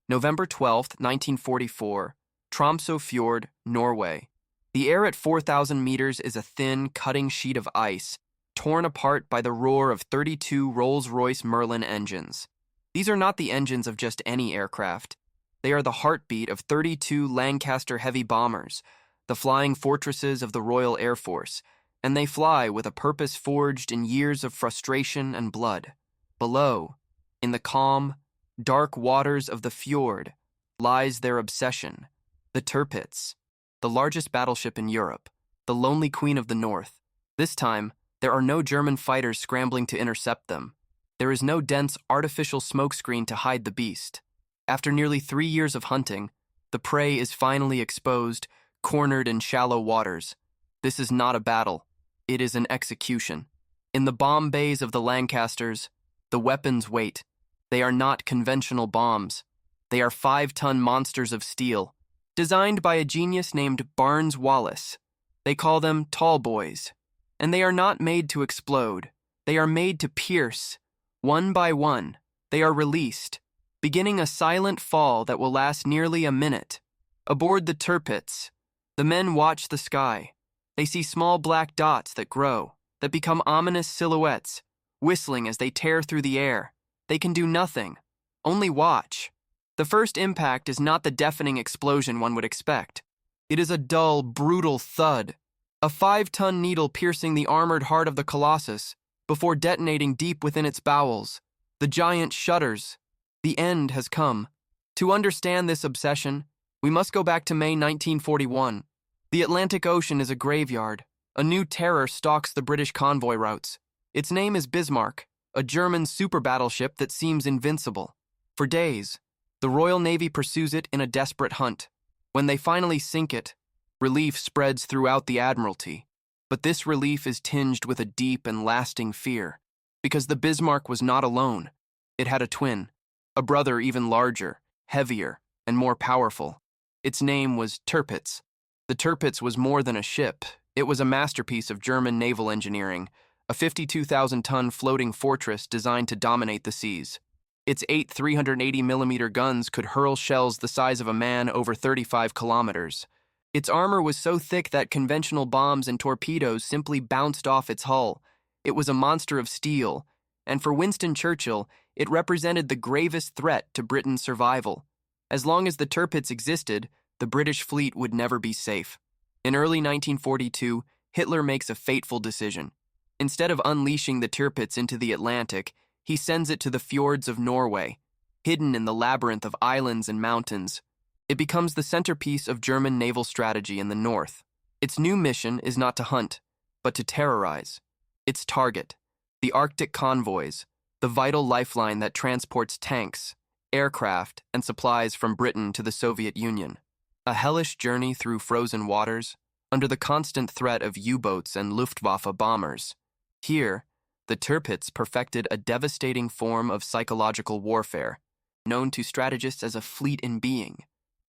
November 12, 1944, Tromsø Fjord, Norway. The air at 4,000 meters is a thin, cutting sheet of ice, torn apart by the roar of 32 Rolls-Royce Merlin engines. These are not the engines of just any aircraft. They are the heartbeat of 32 Lancaster heavy bombers, the flying fortresses of the Royal Air Force, and they fly with a purpose forged in years of frustration and blood. Below, in the calm, dark waters of the fjord, lies their obsession, the Tirpitz, the largest battleship in Europe, the lonely queen of the North. This time, there are no German fighters scrambling to intercept them. There is no dense artificial smokescreen to hide the beast. After nearly 3 years of hunting, the prey is finally exposed, cornered in shallow waters. This is not a battle. It is an execution. In the bomb bays of the Lancasters, the weapons wait. They are not conventional bombs. They are 5-ton monsters of steel, designed by a genius named Barnes Wallis. They call them tall boys. And they are not made to explode. They are made to pierce. One by one, they are released, beginning a silent fall that will last nearly a minute. Aboard the Tirpitz, the men watch the sky. They see small black dots that grow, that become ominous silhouettes, whistling as they tear through the air. They can do nothing, only watch. The first impact is not the deafening explosion one would expect. It is a dull, brutal thud, a 5-ton needle piercing the armored heart of the Colossus before detonating deep within its bowels. The giant shudders. The end has come. To understand this obsession, we must go back to May 1941. The Atlantic Ocean is a graveyard. A new terror stalks the British convoy routes. Its name is Bismarck, a German super battleship that seems invincible. For days, the Royal Navy pursues it in a desperate hunt. When they finally sink it, relief spreads throughout the Admiralty. But this relief is tinged with a deep and lasting fear, because the Bismarck was not alone. It had a twin, a brother even larger, heavier, and more powerful. Its name was Tirpitz. The Tirpitz was more than a ship. It was a masterpiece of German naval engineering, a 52,000-ton floating fortress designed to dominate the seas. Its 8 380mm guns could hurl shells the size of a man over 35 kilometers. Its armor was so thick that conventional bombs and torpedoes simply bounced off its hull. It was a monster of steel, and for Winston Churchill, it represented the gravest threat to Britain's survival. As long as the Tirpitz existed, the British fleet would never be safe. In early 1942, Hitler makes a fateful decision. Instead of unleashing the Tirpitz into the Atlantic, he sends it to the fjords of Norway, hidden in the labyrinth of islands and mountains. It becomes the centerpiece of German naval strategy in the north. Its new mission is not to hunt, but to terrorize. Its target, the Arctic convoys, the vital lifeline that transports tanks, aircraft, and supplies from Britain to the Soviet Union. A hellish journey through frozen waters, under the constant threat of U-boats and Luftwaffe bombers. Here, the Tirpitz perfected a devastating form of psychological warfare, known to strategists as a fleet in being.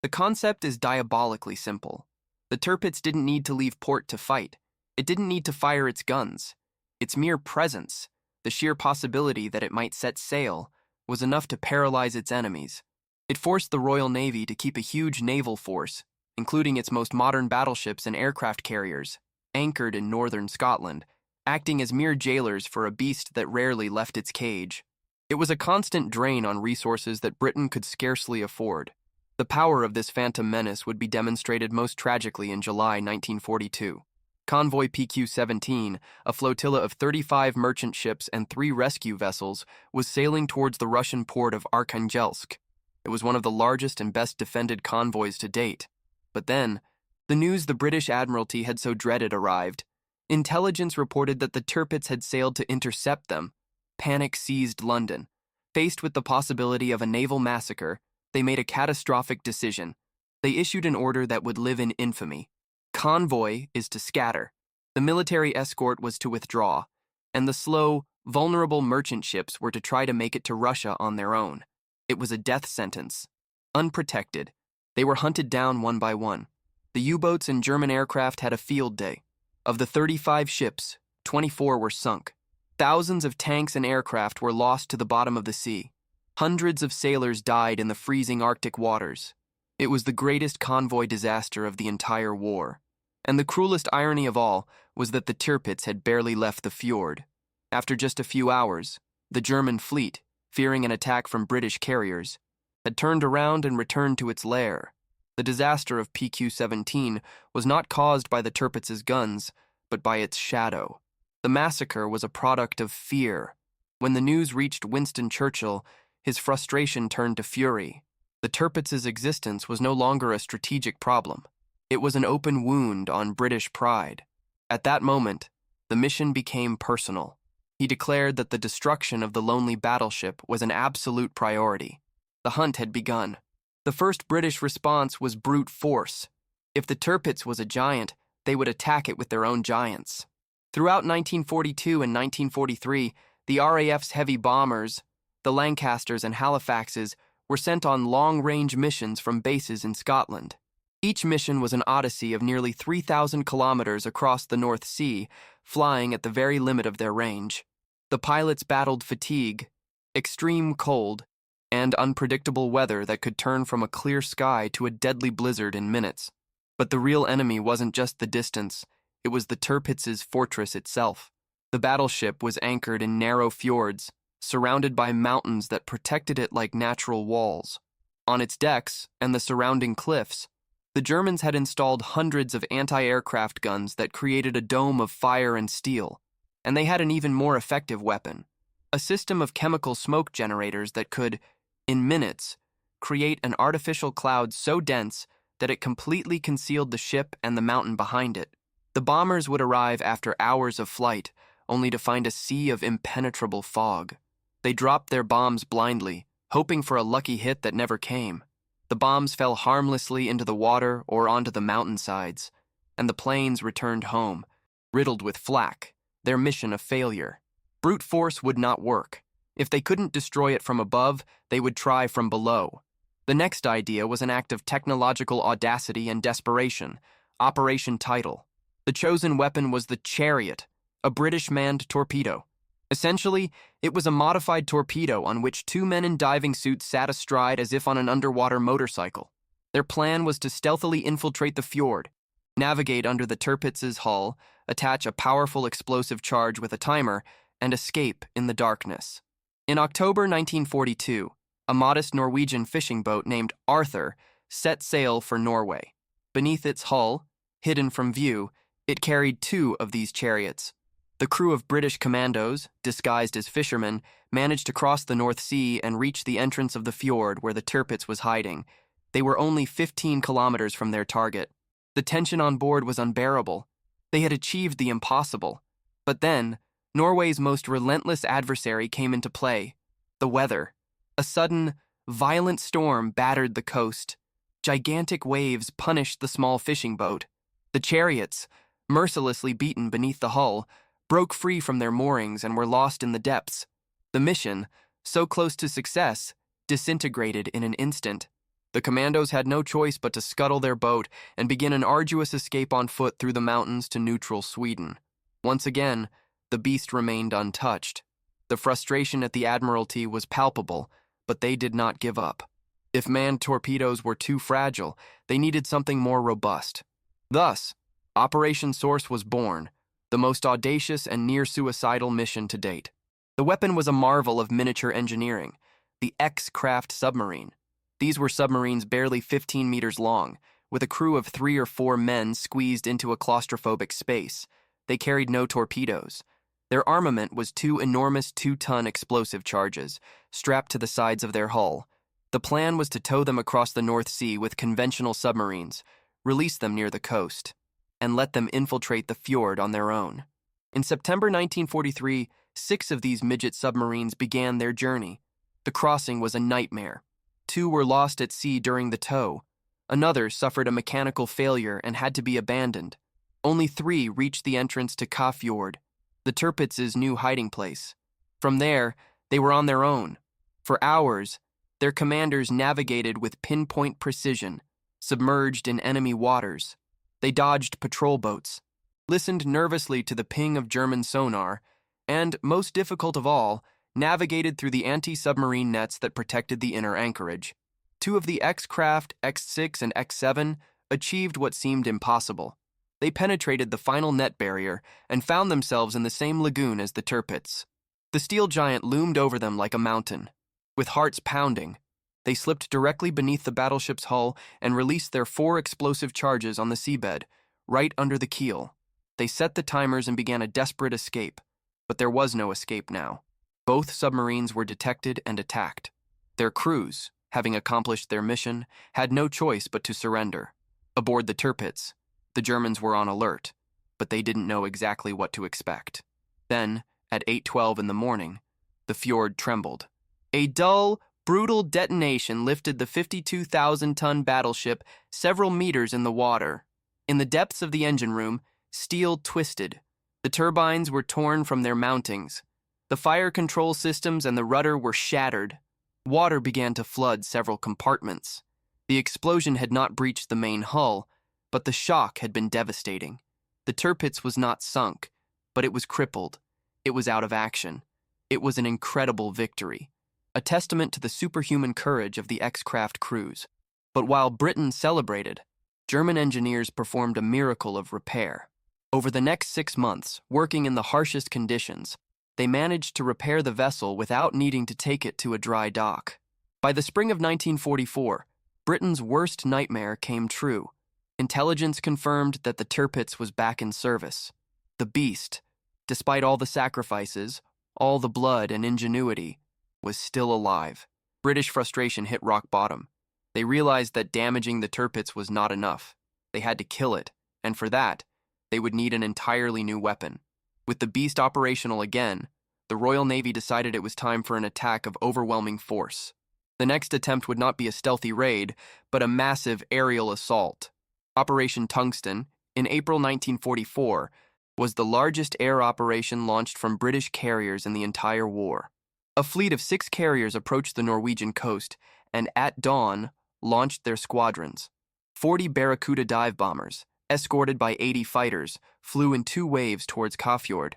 The concept is diabolically simple. The Tirpitz didn't need to leave port to fight. It didn't need to fire its guns. Its mere presence, the sheer possibility that it might set sail, was enough to paralyze its enemies. It forced the Royal Navy to keep a huge naval force, including its most modern battleships and aircraft carriers, anchored in northern Scotland, acting as mere jailers for a beast that rarely left its cage. It was a constant drain on resources that Britain could scarcely afford. The power of this phantom menace would be demonstrated most tragically in July 1942. Convoy PQ-17, a flotilla of 35 merchant ships and 3 rescue vessels, was sailing towards the Russian port of Arkhangelsk. It was one of the largest and best defended convoys to date. But then, the news the British Admiralty had so dreaded arrived. Intelligence reported that the Tirpitz had sailed to intercept them. Panic seized London. Faced with the possibility of a naval massacre, they made a catastrophic decision. They issued an order that would live in infamy. Convoy is to scatter. The military escort was to withdraw, and the slow, vulnerable merchant ships were to try to make it to Russia on their own. It was a death sentence. Unprotected, they were hunted down one by one. The U-boats and German aircraft had a field day. Of the 35 ships, 24 were sunk. Thousands of tanks and aircraft were lost to the bottom of the sea. Hundreds of sailors died in the freezing Arctic waters. It was the greatest convoy disaster of the entire war. And the cruelest irony of all was that the Tirpitz had barely left the fjord. After just a few hours, the German fleet, fearing an attack from British carriers, had turned around and returned to its lair. The disaster of PQ-17 was not caused by the Tirpitz's guns, but by its shadow. The massacre was a product of fear. When the news reached Winston Churchill, his frustration turned to fury. The Tirpitz's existence was no longer a strategic problem. It was an open wound on British pride. At that moment, the mission became personal. He declared that the destruction of the lonely battleship was an absolute priority. The hunt had begun. The first British response was brute force. If the Tirpitz was a giant, they would attack it with their own giants. Throughout 1942 and 1943, the RAF's heavy bombers, the Lancasters and Halifaxes, were sent on long-range missions from bases in Scotland. Each mission was an odyssey of nearly 3,000 kilometers across the North Sea, flying at the very limit of their range. The pilots battled fatigue, extreme cold, and unpredictable weather that could turn from a clear sky to a deadly blizzard in minutes. But the real enemy wasn't just the distance, it was the Tirpitz's fortress itself. The battleship was anchored in narrow fjords, surrounded by mountains that protected it like natural walls. On its decks and the surrounding cliffs, the Germans had installed hundreds of anti-aircraft guns that created a dome of fire and steel, and they had an even more effective weapon, a system of chemical smoke generators that could, in minutes, create an artificial cloud so dense that it completely concealed the ship and the mountain behind it. The bombers would arrive after hours of flight, only to find a sea of impenetrable fog. They dropped their bombs blindly, hoping for a lucky hit that never came. The bombs fell harmlessly into the water or onto the mountainsides, and the planes returned home, riddled with flak, their mission a failure. Brute force would not work. If they couldn't destroy it from above, they would try from below. The next idea was an act of technological audacity and desperation, Operation Tidal. The chosen weapon was the Chariot, a British manned torpedo. Essentially, it was a modified torpedo on which two men in diving suits sat astride as if on an underwater motorcycle. Their plan was to stealthily infiltrate the fjord, navigate under the Tirpitz's hull, attach a powerful explosive charge with a timer, and escape in the darkness. In October 1942, a modest Norwegian fishing boat named Arthur set sail for Norway. Beneath its hull, hidden from view, it carried two of these chariots. The crew of British commandos, disguised as fishermen, managed to cross the North Sea and reach the entrance of the fjord where the Tirpitz was hiding. They were only 15 kilometers from their target. The tension on board was unbearable. They had achieved the impossible. But then, Norway's most relentless adversary came into play: the weather. A sudden, violent storm battered the coast. Gigantic waves punished the small fishing boat. The chariots, mercilessly beaten beneath the hull, broke free from their moorings and were lost in the depths. The mission, so close to success, disintegrated in an instant. The commandos had no choice but to scuttle their boat and begin an arduous escape on foot through the mountains to neutral Sweden. Once again, the beast remained untouched. The frustration at the Admiralty was palpable, but they did not give up. If manned torpedoes were too fragile, they needed something more robust. Thus, Operation Source was born, the most audacious and near-suicidal mission to date. The weapon was a marvel of miniature engineering, the X-Craft submarine. These were submarines barely 15 meters long, with a crew of 3 or 4 men squeezed into a claustrophobic space. They carried no torpedoes. Their armament was 2 enormous 2-ton explosive charges, strapped to the sides of their hull. The plan was to tow them across the North Sea with conventional submarines, release them near the coast, and let them infiltrate the fjord on their own. In September 1943, 6 of these midget submarines began their journey. The crossing was a nightmare. 2 were lost at sea during the tow. Another suffered a mechanical failure and had to be abandoned. Only 3 reached the entrance to Ka Fjord, the Tirpitz's new hiding place. From there, they were on their own. For hours, their commanders navigated with pinpoint precision, submerged in enemy waters. They dodged patrol boats, listened nervously to the ping of German sonar, and, most difficult of all, navigated through the anti-submarine nets that protected the inner anchorage. Two of the X-craft, X6 and X7, achieved what seemed impossible. They penetrated the final net barrier and found themselves in the same lagoon as the Tirpitz. The steel giant loomed over them like a mountain. With hearts pounding, they slipped directly beneath the battleship's hull and released their 4 explosive charges on the seabed, right under the keel. They set the timers and began a desperate escape, but there was no escape now. Both submarines were detected and attacked. Their crews, having accomplished their mission, had no choice but to surrender. Aboard the Tirpitz, the Germans were on alert, but they didn't know exactly what to expect. Then, at 8:12 in the morning, the fjord trembled. A dull, brutal detonation lifted the 52,000-ton battleship several meters in the water. In the depths of the engine room, steel twisted. The turbines were torn from their mountings. The fire control systems and the rudder were shattered. Water began to flood several compartments. The explosion had not breached the main hull, but the shock had been devastating. The Tirpitz was not sunk, but it was crippled. It was out of action. It was an incredible victory, a testament to the superhuman courage of the X-craft crews. But while Britain celebrated, German engineers performed a miracle of repair. Over the next 6 months, working in the harshest conditions, they managed to repair the vessel without needing to take it to a dry dock. By the spring of 1944, Britain's worst nightmare came true. Intelligence confirmed that the Tirpitz was back in service. The beast, despite all the sacrifices, all the blood and ingenuity, was still alive. British frustration hit rock bottom. They realized that damaging the Tirpitz was not enough. They had to kill it, and for that, they would need an entirely new weapon. With the beast operational again, the Royal Navy decided it was time for an attack of overwhelming force. The next attempt would not be a stealthy raid, but a massive aerial assault. Operation Tungsten, in April 1944, was the largest air operation launched from British carriers in the entire war. A fleet of 6 carriers approached the Norwegian coast and, at dawn, launched their squadrons. 40 Barracuda dive bombers, escorted by 80 fighters, flew in 2 waves towards Kafjord.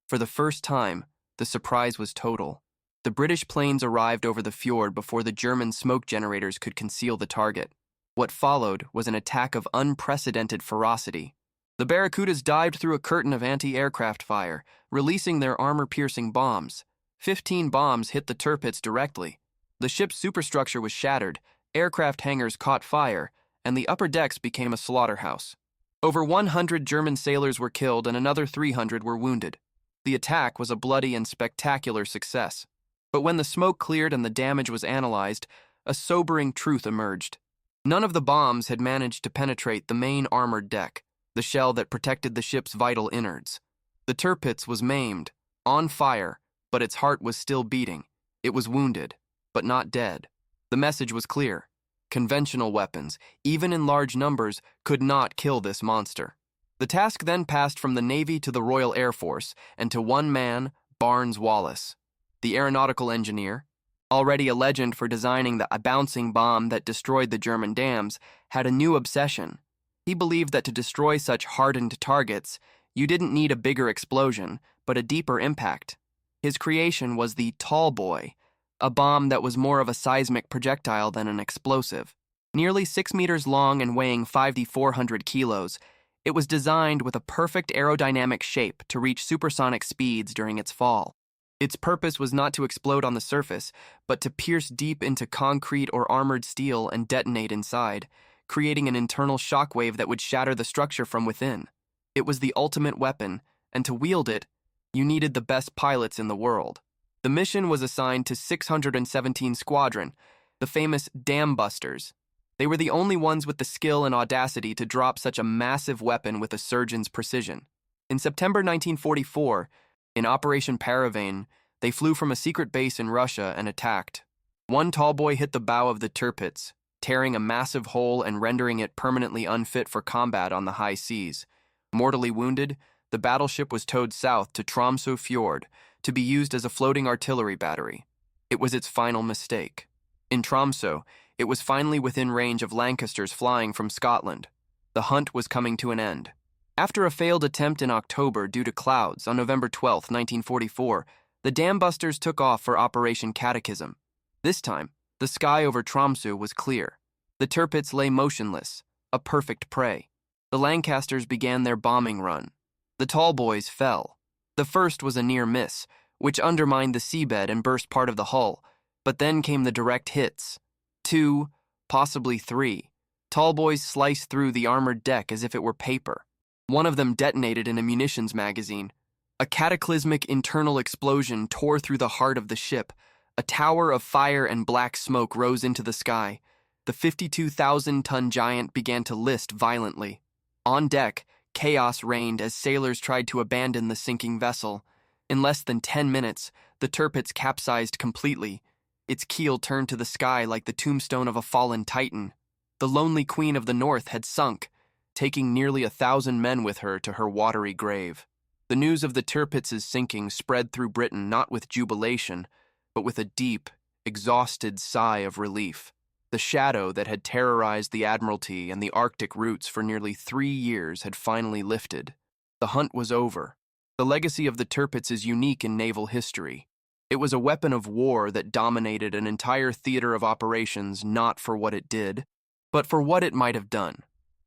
For the first time, the surprise was total. The British planes arrived over the fjord before the German smoke generators could conceal the target. What followed was an attack of unprecedented ferocity. The Barracudas dived through a curtain of anti-aircraft fire, releasing their armor-piercing bombs. 15 bombs hit the Tirpitz directly. The ship's superstructure was shattered, aircraft hangars caught fire, and the upper decks became a slaughterhouse. Over 100 German sailors were killed and another 300 were wounded. The attack was a bloody and spectacular success. But when the smoke cleared and the damage was analyzed, a sobering truth emerged. None of the bombs had managed to penetrate the main armored deck, the shell that protected the ship's vital innards. The Tirpitz was maimed, on fire, but its heart was still beating. It was wounded, but not dead. The message was clear. Conventional weapons, even in large numbers, could not kill this monster. The task then passed from the Navy to the Royal Air Force and to one man, Barnes Wallis. The aeronautical engineer, already a legend for designing a bouncing bomb that destroyed the German dams, had a new obsession. He believed that to destroy such hardened targets, you didn't need a bigger explosion, but a deeper impact. His creation was the Tall Boy, a bomb that was more of a seismic projectile than an explosive. Nearly 6 meters long and weighing 5,400 kilos, it was designed with a perfect aerodynamic shape to reach supersonic speeds during its fall. Its purpose was not to explode on the surface, but to pierce deep into concrete or armored steel and detonate inside, creating an internal shockwave that would shatter the structure from within. It was the ultimate weapon, and to wield it, you needed the best pilots in the world. The mission was assigned to 617 Squadron, the famous Dam Busters. They were the only ones with the skill and audacity to drop such a massive weapon with a surgeon's precision. In September 1944, in Operation Paravane, they flew from a secret base in Russia and attacked. One tall boy hit the bow of the Tirpitz, tearing a massive hole and rendering it permanently unfit for combat on the high seas. Mortally wounded, the battleship was towed south to Tromsø Fjord to be used as a floating artillery battery. It was its final mistake. In Tromsø, it was finally within range of Lancasters flying from Scotland. The hunt was coming to an end. After a failed attempt in October due to clouds on November 12, 1944, The dam busters took off for Operation Catechism. This time, the sky over Tromsø was clear. The Tirpitz lay motionless, a perfect prey. The Lancasters began their bombing run. The tall boys fell. The first was a near miss, which undermined the seabed and burst part of the hull, but then came the direct hits. 2, possibly 3. Tall boys sliced through the armored deck as if it were paper. One of them detonated in a munitions magazine. A cataclysmic internal explosion tore through the heart of the ship. A tower of fire and black smoke rose into the sky. The 52,000-ton giant began to list violently. On deck, chaos reigned as sailors tried to abandon the sinking vessel. In less than 10 minutes, the Tirpitz capsized completely. Its keel turned to the sky like the tombstone of a fallen titan. The lonely Queen of the North had sunk, taking nearly 1,000 men with her to her watery grave. The news of the Tirpitz's sinking spread through Britain not with jubilation, but with a deep, exhausted sigh of relief. The shadow that had terrorized the Admiralty and the Arctic routes for nearly 3 years had finally lifted. The hunt was over. The legacy of the Tirpitz is unique in naval history. It was a weapon of war that dominated an entire theater of operations not for what it did, but for what it might have done.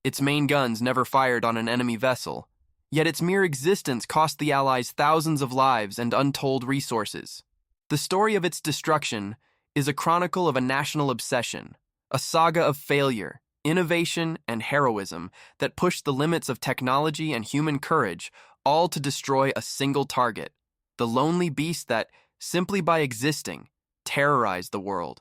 Its main guns never fired on an enemy vessel, yet its mere existence cost the Allies thousands of lives and untold resources. The story of its destruction is a chronicle of a national obsession, a saga of failure, innovation, and heroism that pushed the limits of technology and human courage, all to destroy a single target, the lonely beast that, simply by existing, terrorized the world.